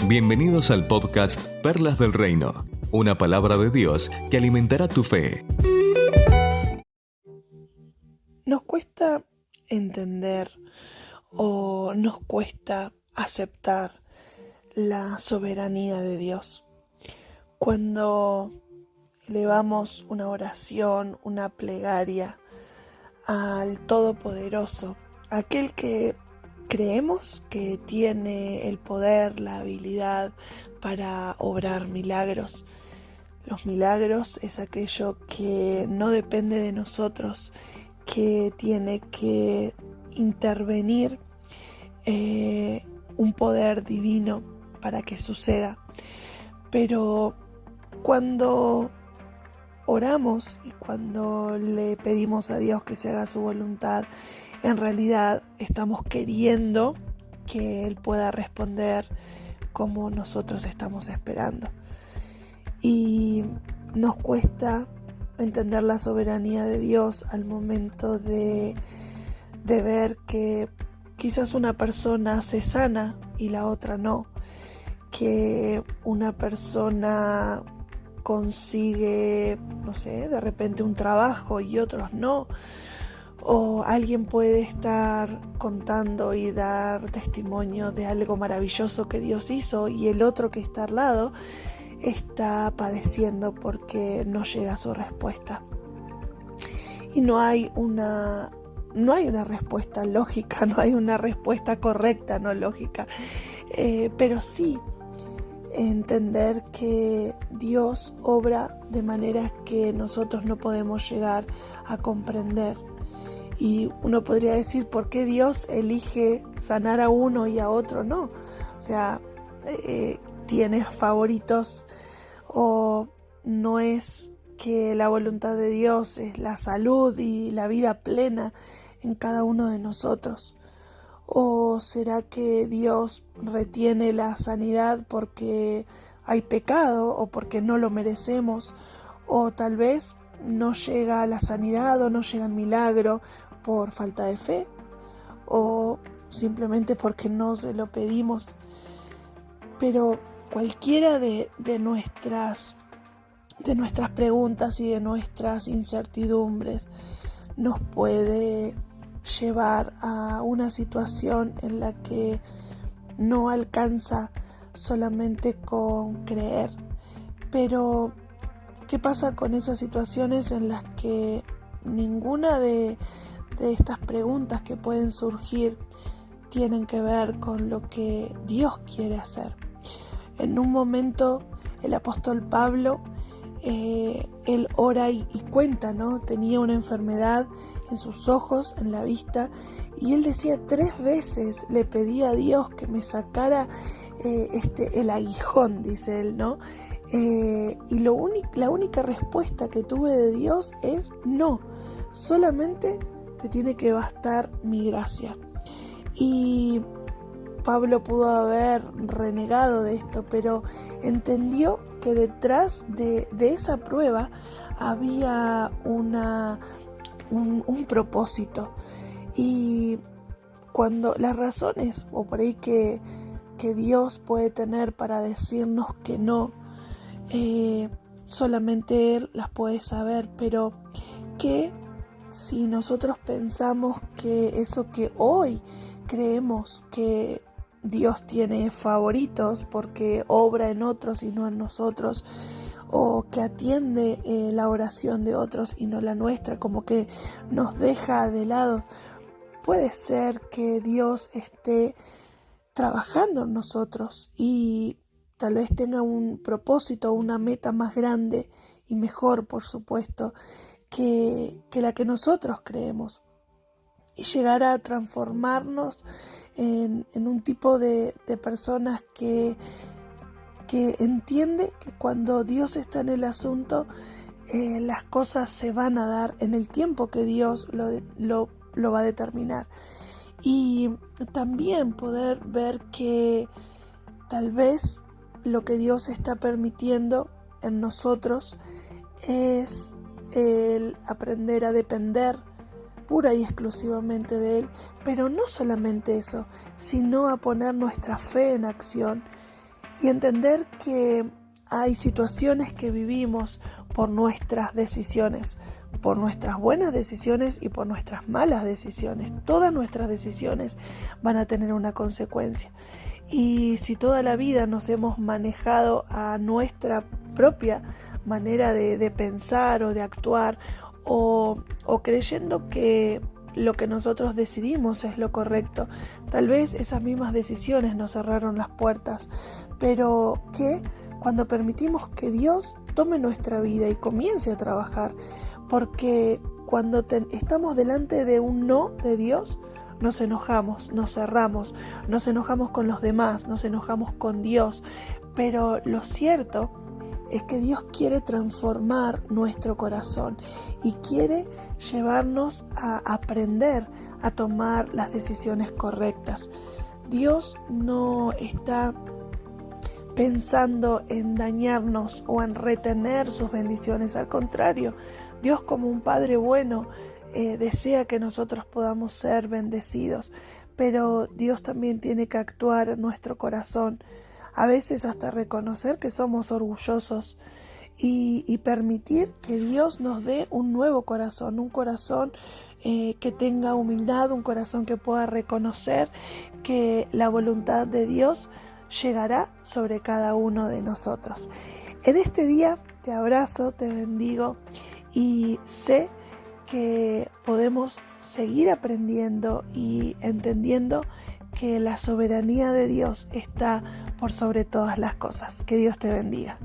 Bienvenidos al podcast Perlas del Reino, una palabra de Dios que alimentará tu fe. Nos cuesta entender o nos cuesta aceptar la soberanía de Dios. Cuando elevamos una oración, una plegaria al Todopoderoso, aquel que creemos que tiene el poder, la habilidad para obrar milagros. Los milagros es aquello que no depende de nosotros, que tiene que intervenir un poder divino para que suceda. Pero cuando oramos y cuando le pedimos a Dios que se haga su voluntad, en realidad estamos queriendo que Él pueda responder como nosotros estamos esperando. Y nos cuesta entender la soberanía de Dios al momento de ver que quizás una persona se sana y la otra no, que una persona consigue, de repente un trabajo y otros no, o alguien puede estar contando y dar testimonio de algo maravilloso que Dios hizo y el otro que está al lado está padeciendo porque no llega su respuesta. Y no hay una respuesta lógica, no hay una respuesta correcta, no lógica, pero sí entender que Dios obra de maneras que nosotros no podemos llegar a comprender. Y uno podría decir, ¿por qué Dios elige sanar a uno y a otro no? ¿Tienes favoritos o no es que la voluntad de Dios es la salud y la vida plena en cada uno de nosotros? ¿O será que Dios retiene la sanidad porque hay pecado o porque no lo merecemos? O tal vez no llega la sanidad o no llega el milagro por falta de fe o simplemente porque no se lo pedimos. Pero cualquiera de nuestras preguntas y de nuestras incertidumbres nos puede llevar a una situación en la que no alcanza solamente con creer. Pero, ¿qué pasa con esas situaciones en las que ninguna de estas preguntas que pueden surgir tienen que ver con lo que Dios quiere hacer? En un momento el apóstol Pablo, él ora y cuenta, ¿no? Tenía una enfermedad en sus ojos, en la vista, y él decía 3 veces, le pedía a Dios que me sacara el aguijón, dice él, ¿no? Y la única respuesta que tuve de Dios es no, solamente te tiene que bastar mi gracia. Y Pablo pudo haber renegado de esto, pero entendió que detrás de esa prueba había un propósito. Y cuando las razones, o por ahí que Dios puede tener para decirnos que no, solamente Él las puede saber, pero que si nosotros pensamos que eso que hoy creemos que Dios tiene favoritos porque obra en otros y no en nosotros, o que atiende la oración de otros y no la nuestra, como que nos deja de lado, puede ser que Dios esté trabajando en nosotros y tal vez tenga un propósito, una meta más grande y mejor, por supuesto, que la que nosotros creemos, y llegar a transformarnos en un tipo de personas que entiende que cuando Dios está en el asunto, las cosas se van a dar en el tiempo que Dios lo va a determinar. Y también poder ver que tal vez lo que Dios está permitiendo en nosotros es el aprender a depender pura y exclusivamente de Él, pero no solamente eso, sino a poner nuestra fe en acción y entender que hay situaciones que vivimos por nuestras decisiones, por nuestras buenas decisiones y por nuestras malas decisiones. Todas nuestras decisiones van a tener una consecuencia. Y si toda la vida nos hemos manejado a nuestra propia manera de pensar o de actuar, o creyendo que lo que nosotros decidimos es lo correcto, tal vez esas mismas decisiones nos cerraron las puertas, pero que cuando permitimos que Dios tome nuestra vida y comience a trabajar, porque cuando estamos delante de un no de Dios, nos enojamos, nos cerramos, nos enojamos con los demás, nos enojamos con Dios, pero lo cierto es que Dios quiere transformar nuestro corazón y quiere llevarnos a aprender a tomar las decisiones correctas. Dios no está pensando en dañarnos o en retener sus bendiciones. Al contrario, Dios, como un Padre bueno, desea que nosotros podamos ser bendecidos, pero Dios también tiene que actuar en nuestro corazón, a veces hasta reconocer que somos orgullosos y permitir que Dios nos dé un nuevo corazón, un corazón que tenga humildad, un corazón que pueda reconocer que la voluntad de Dios llegará sobre cada uno de nosotros. En este día te abrazo, te bendigo y sé que podemos seguir aprendiendo y entendiendo que la soberanía de Dios está por sobre todas las cosas. Que Dios te bendiga.